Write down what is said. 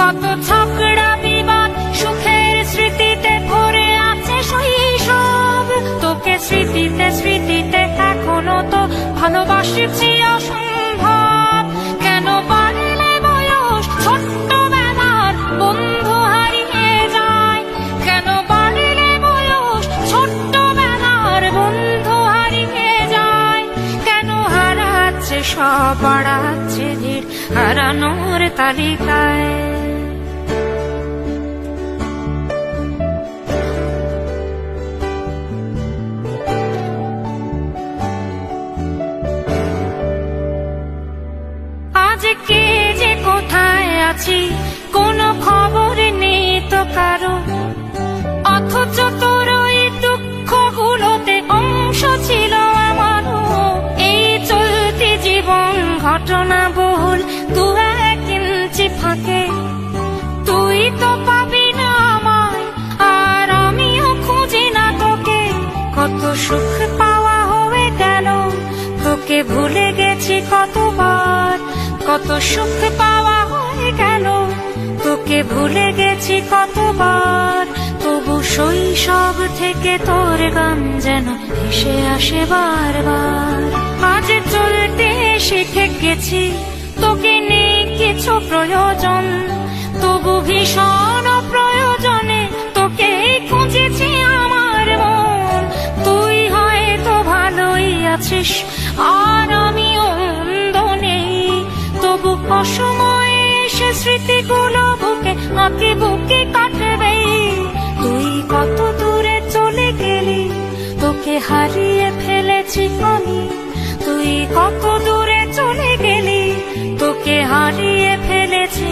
কত ঝগড়া বিবাদ সুখের স্মৃতিতে ভরে আছে শৈশব। তোকে স্মৃতিতে স্মৃতিতে এখনো তো ভালোবাসছি অসম্ভব। কেন বাড়লে বয়স ছোট্টবেলার বন্ধু হারিয়ে যায়? কেন বাড়লে বয়স ছোট্টবেলার বন্ধু হারিয়ে যায়? কেন হারাচ্ছে সব, বাড়াচ্ছে ভিড় হারানোর তালিকায়? আজকে যে কোথায় আছি কোনো খবর নেই তো কারো, অথচ তোর ওই দুঃখগুলোতে অংশ ছিল আমারও। এই চলতি জীবন ঘটনা বহুল দু এক ইঞ্চি ফাঁকে, তুই তো পাবি না আমায় আর আমিও খুঁজি না তোকে। কত সুখ পাওয়া হয়ে গেল, তোকে ভুলে গেছি কতবার। কত সুখ পাওয়া হয়ে গেল, তোকে ভুলে গেছি কতবার। তবু শৈশব থেকে তোর গান যেন ভেসে আসে বারবার। আজ চলতে শিখে গেছি, তোকে নেই কিছু প্রয়োজন, তবু ভীষণ প্রয়োজনে তোকে খুঁজেছি আমার মন। তুই হয়তো ভালোই আছিস আর আমিও মন্দ নেই, তবু অসময়ে এসে স্মৃতিগুলো বুকে আঁকে বুকে কাটবে। তুই কত দূরে চলে গেলি, তোকে হারিয়ে ফেলেছি আমি। তুই কত দূরে চলে গেলি, তোকে হারিয়ে ফেলেছি।